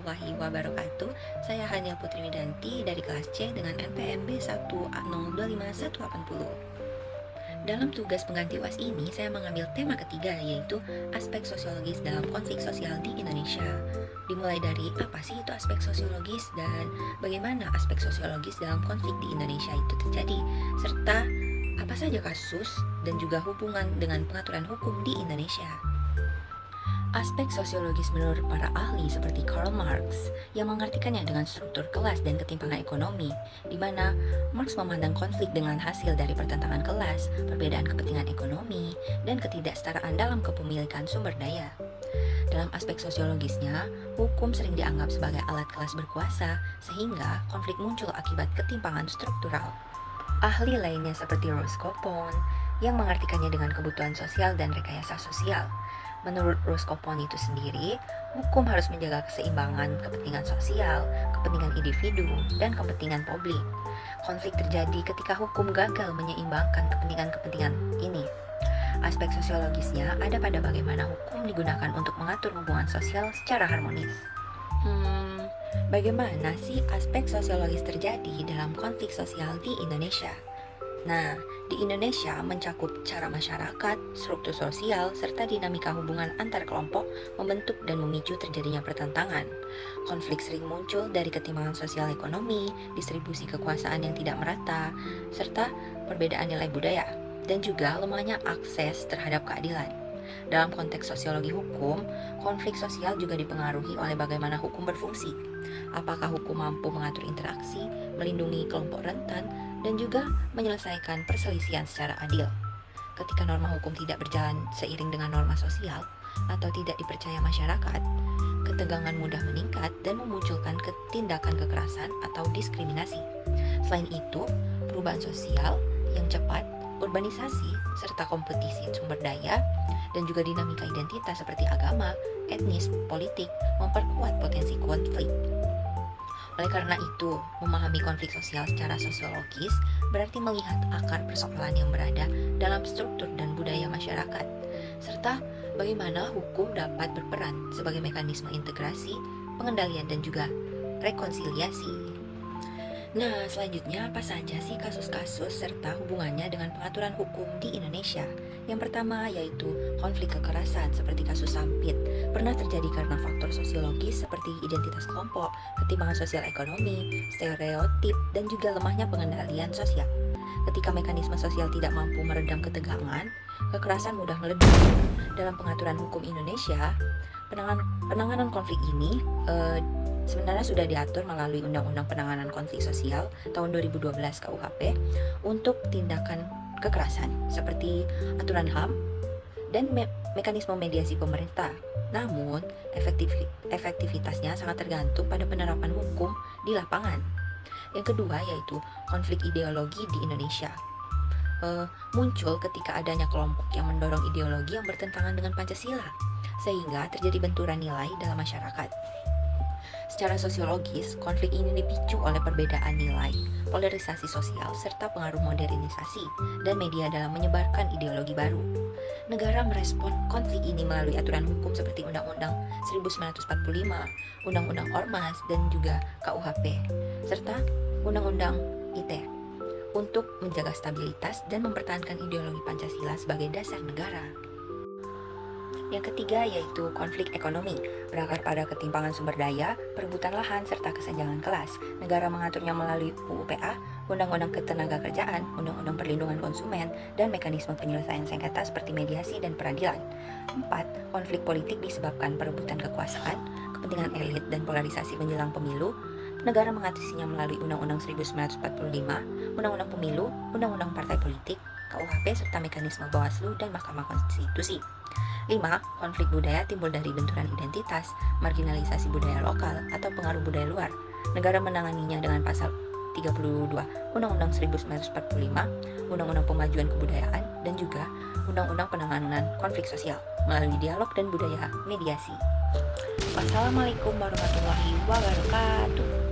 warahmatullahi wabarakatuh. Saya Hania Putri Widanti dari kelas C dengan NPM B1A025180. Dalam tugas pengganti UAS ini, saya mengambil tema ketiga, yaitu aspek sosiologis dalam konflik sosial di Indonesia. Dimulai dari apa sih itu aspek sosiologis dan bagaimana aspek sosiologis dalam konflik di Indonesia itu terjadi, serta apa saja kasus dan juga hubungan dengan pengaturan hukum di Indonesia. Aspek sosiologis menurut para ahli seperti Karl Marx yang mengartikannya dengan struktur kelas dan ketimpangan ekonomi, di mana Marx memandang konflik dengan hasil dari pertentangan kelas, perbedaan kepentingan ekonomi, dan ketidaksetaraan dalam kepemilikan sumber daya. Dalam aspek sosiologisnya, hukum sering dianggap sebagai alat kelas berkuasa, sehingga konflik muncul akibat ketimpangan struktural. Ahli lainnya seperti Roscoe yang mengartikannya dengan kebutuhan sosial dan rekayasa sosial. Menurut Roscoe itu sendiri, hukum harus menjaga keseimbangan kepentingan sosial, kepentingan individu, dan kepentingan publik. Konflik terjadi ketika hukum gagal menyeimbangkan kepentingan-kepentingan ini. Aspek sosiologisnya ada pada bagaimana hukum digunakan untuk mengatur hubungan sosial secara harmonis. Bagaimana sih aspek sosiologis terjadi dalam konflik sosial di Indonesia? Nah, di Indonesia mencakup cara masyarakat, struktur sosial, serta dinamika hubungan antar kelompok membentuk dan memicu terjadinya pertentangan. Konflik sering muncul dari ketimpangan sosial ekonomi, distribusi kekuasaan yang tidak merata, serta perbedaan nilai budaya, dan juga lemahnya akses terhadap keadilan. Dalam konteks sosiologi hukum, konflik sosial juga dipengaruhi oleh bagaimana hukum berfungsi. Apakah hukum mampu mengatur interaksi, melindungi kelompok rentan, dan juga menyelesaikan perselisihan secara adil. Ketika norma hukum tidak berjalan seiring dengan norma sosial atau tidak dipercaya masyarakat, ketegangan mudah meningkat dan memunculkan tindakan kekerasan atau diskriminasi. Selain itu, perubahan sosial yang cepat, urbanisasi, serta kompetisi sumber daya, dan juga dinamika identitas seperti agama, etnis, politik memperkuat potensi konflik. Oleh karena itu, memahami konflik sosial secara sosiologis berarti melihat akar persoalan yang berada dalam struktur dan budaya masyarakat, serta bagaimana hukum dapat berperan sebagai mekanisme integrasi, pengendalian, dan juga rekonsiliasi. Nah, selanjutnya apa saja sih kasus-kasus serta hubungannya dengan pengaturan hukum di Indonesia? Yang pertama yaitu konflik kekerasan seperti kasus Sampit. Pernah terjadi karena faktor sosiologis seperti identitas kelompok, ketimpangan sosial ekonomi, stereotip, dan juga lemahnya pengendalian sosial. Ketika mekanisme sosial tidak mampu meredam ketegangan, kekerasan mudah meledak. Dalam pengaturan hukum Indonesia, penanganan konflik ini sebenarnya sudah diatur melalui Undang-Undang Penanganan Konflik Sosial tahun 2012 KUHP untuk tindakan kekerasan seperti aturan HAM dan mekanisme mediasi pemerintah. Namun, efektivitasnya sangat tergantung pada penerapan hukum di lapangan. Yang kedua yaitu konflik ideologi di Indonesia. Muncul ketika adanya kelompok yang mendorong ideologi yang bertentangan dengan Pancasila, sehingga terjadi benturan nilai dalam masyarakat. Secara sosiologis, konflik ini dipicu oleh perbedaan nilai, polarisasi sosial, serta pengaruh modernisasi dan media dalam menyebarkan ideologi baru. Negara merespon konflik ini melalui aturan hukum seperti Undang-Undang 1945, Undang-Undang Ormas, dan juga KUHP, serta Undang-Undang ITE untuk menjaga stabilitas dan mempertahankan ideologi Pancasila sebagai dasar negara. Yang ketiga yaitu konflik ekonomi, berakar pada ketimpangan sumber daya, perebutan lahan, serta kesenjangan kelas. Negara mengaturnya melalui UU-PA, Undang-Undang Ketenagakerjaan, Undang-Undang Perlindungan Konsumen, dan mekanisme penyelesaian sengketa seperti mediasi dan peradilan. 4. Konflik politik disebabkan perebutan kekuasaan, kepentingan elit, dan polarisasi menjelang pemilu. Negara mengatasinya melalui Undang-Undang 1945, Undang-Undang Pemilu, Undang-Undang Partai Politik, KUHP, serta mekanisme Bawaslu dan Mahkamah Konstitusi. 5. Konflik budaya timbul dari benturan identitas, marginalisasi budaya lokal, atau pengaruh budaya luar. Negara menanganinya dengan pasal 32 Undang-Undang 1945, Undang-Undang Pemajuan Kebudayaan, dan juga Undang-Undang Penanganan Konflik Sosial melalui dialog dan budaya mediasi. Wassalamualaikum warahmatullahi wabarakatuh.